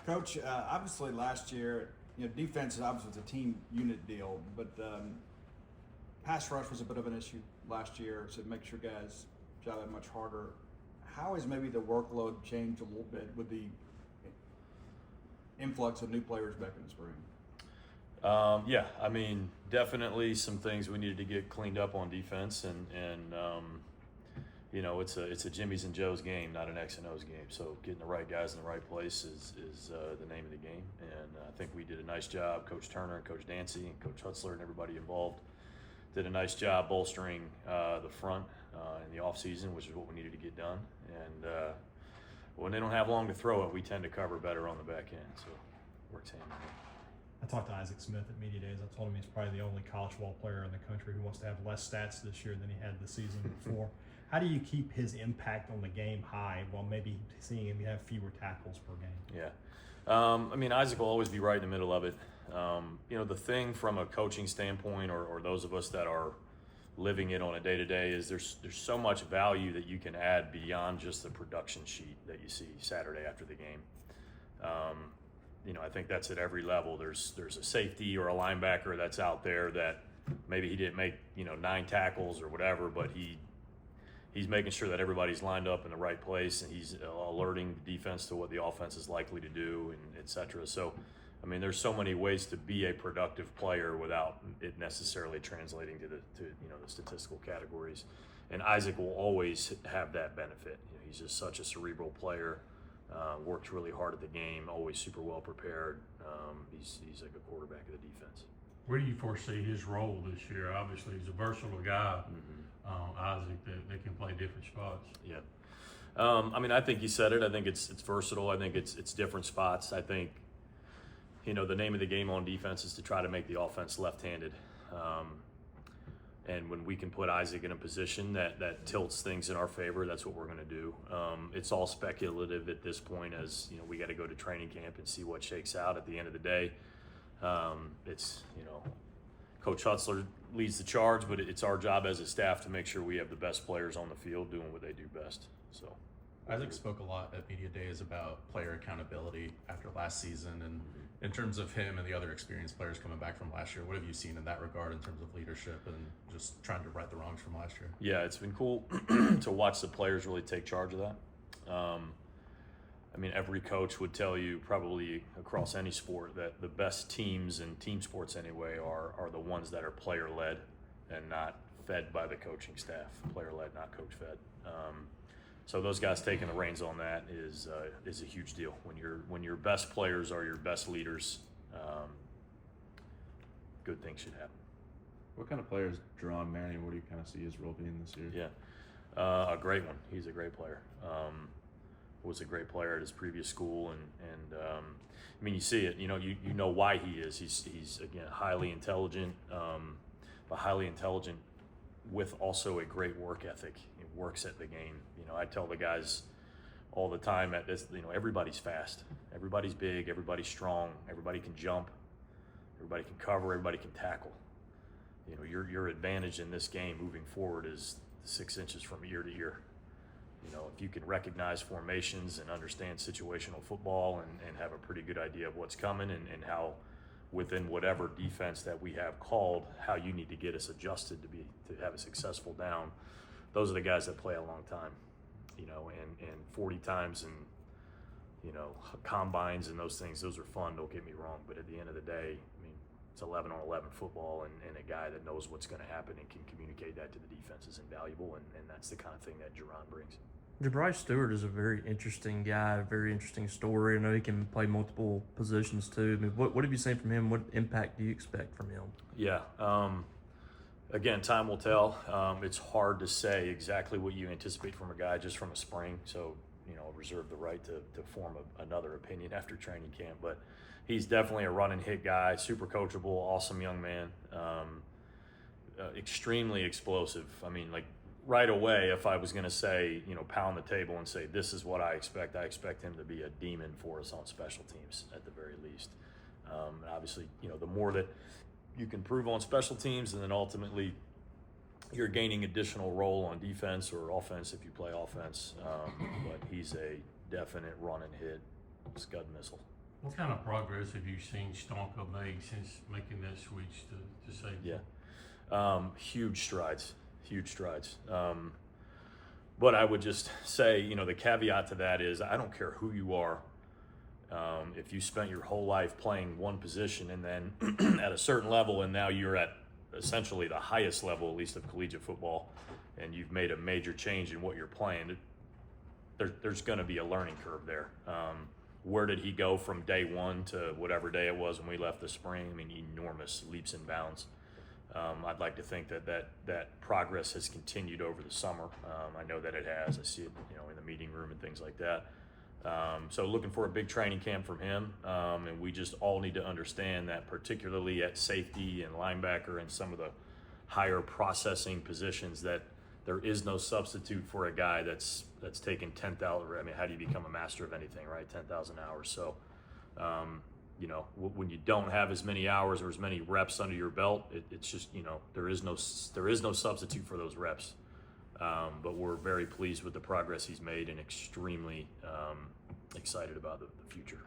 Coach, obviously last year, defense is obviously a team unit deal, but pass rush was a bit of an issue last year, so it makes your guys' job that much harder. How has maybe the workload changed a little bit with the influx of new players back in the spring? Yeah, I mean, definitely some things we needed to get cleaned up on defense, and it's a Jimmy's and Joe's game, not an X and O's game. So getting the right guys in the right place is the name of the game, and I think we did a nice job. Coach Turner and Coach Dancy and Coach Hutzler and everybody involved did a nice job bolstering the front in the offseason, which is what we needed to get done. And when they don't have long to throw it, we tend to cover better on the back end. So it works hand in hand. I talked to Isaac Smith at Media Days. I told him he's probably the only college football player in the country who wants to have less stats this year than he had the season before. How do you keep his impact on the game high while maybe seeing him have fewer tackles per game? Yeah. I mean, Isaac will always be right in the middle of it. The thing from a coaching standpoint, or those of us that are living it on a day-to-day, is there's so much value that you can add beyond just the production sheet that you see Saturday after the game. I think that's at every level. There's a safety or a linebacker that's out there that maybe he didn't make 9 tackles or whatever, but he's making sure that everybody's lined up in the right place, and he's alerting the defense to what the offense is likely to do, and et cetera. So, I mean, there's so many ways to be a productive player without it necessarily translating to the statistical categories. And Isaac will always have that benefit. He's just such a cerebral player. Works really hard at the game, always super well prepared. He's like a quarterback of the defense. Where do you foresee his role this year? Obviously, he's a versatile guy, Isaac, that can play different spots. Yeah. I mean, I think you said it. I think it's versatile. I think it's different spots. I think, the name of the game on defense is to try to make the offense left-handed. And when we can put Isaac in a position that tilts things in our favor, that's what we're going to do. It's all speculative at this point, as we got to go to training camp and see what shakes out. At the end of the day, it's Coach Hutzler leads the charge, but it's our job as a staff to make sure we have the best players on the field doing what they do best. So Isaac spoke a lot at Media Days about player accountability after last season, and in terms of him and the other experienced players coming back from last year, what have you seen in that regard in terms of leadership and just trying to right the wrongs from last year? Yeah, it's been cool to watch the players really take charge of that. I mean, every coach would tell you, probably across any sport, that the best teams in team sports anyway are the ones that are player-led and not fed by the coaching staff. Player-led, not coach-fed. So those guys taking the reins on that is a huge deal. When your best players are your best leaders, good things should happen. What kind of player is Jerron Manning? What do you kind of see his role being this year? Yeah, a great one. He's a great player. Was a great player at his previous school, and I mean, you see it. You know why he is. He's again highly intelligent, but highly intelligent with also a great work ethic. He works at the game. I tell the guys all the time at this, everybody's fast, everybody's big, everybody's strong, everybody can jump, everybody can cover, everybody can tackle. Your advantage in this game moving forward is 6 inches from ear to ear. If you can recognize formations and understand situational football and have a pretty good idea of what's coming and how within whatever defense that we have called, how you need to get us adjusted to have a successful down, those are the guys that play a long time, and 40 times and, combines and those things, those are fun, don't get me wrong, but at the end of the day, I mean, it's 11 on 11 football, and a guy that knows what's going to happen and can communicate that to the defense is invaluable, and that's the kind of thing that Jerron brings. Jabri Stewart is a very interesting guy, very interesting story. I know he can play multiple positions too. I mean, what have you seen from him? What impact do you expect from him? Yeah. Again, time will tell. It's hard to say exactly what you anticipate from a guy just from a spring. So, I'll reserve the right to form another opinion after training camp. But he's definitely a run and hit guy, super coachable, awesome young man, extremely explosive. I mean, like, right away, if I was going to say, pound the table and say, this is what I expect him to be a demon for us on special teams at the very least. And obviously, the more that you can prove on special teams, and then ultimately you're gaining additional role on defense or offense if you play offense. But he's a definite run and hit scud missile. What kind of progress have you seen Stonka make since making that switch to safety? Huge strides, huge strides. But I would just say, you know, the caveat to that is I don't care who you are. If you spent your whole life playing one position and then at a certain level, and now you're at essentially the highest level, at least of collegiate football, and you've made a major change in what you're playing, there's going to be a learning curve there. Where did he go from day one to whatever day it was when we left the spring? I mean, enormous leaps and bounds. I'd like to think that progress has continued over the summer. I know that it has. I see it, you know, in the meeting room and things like that. So looking for a big training camp from him, and we just all need to understand that, particularly at safety and linebacker and some of the higher processing positions, that there is no substitute for a guy that's taken 10,000. I mean, how do you become a master of anything, right? 10,000 hours. So, you know, when you don't have as many hours or as many reps under your belt, it's just, you know, there is no substitute for those reps. But we're very pleased with the progress he's made and extremely excited about the future.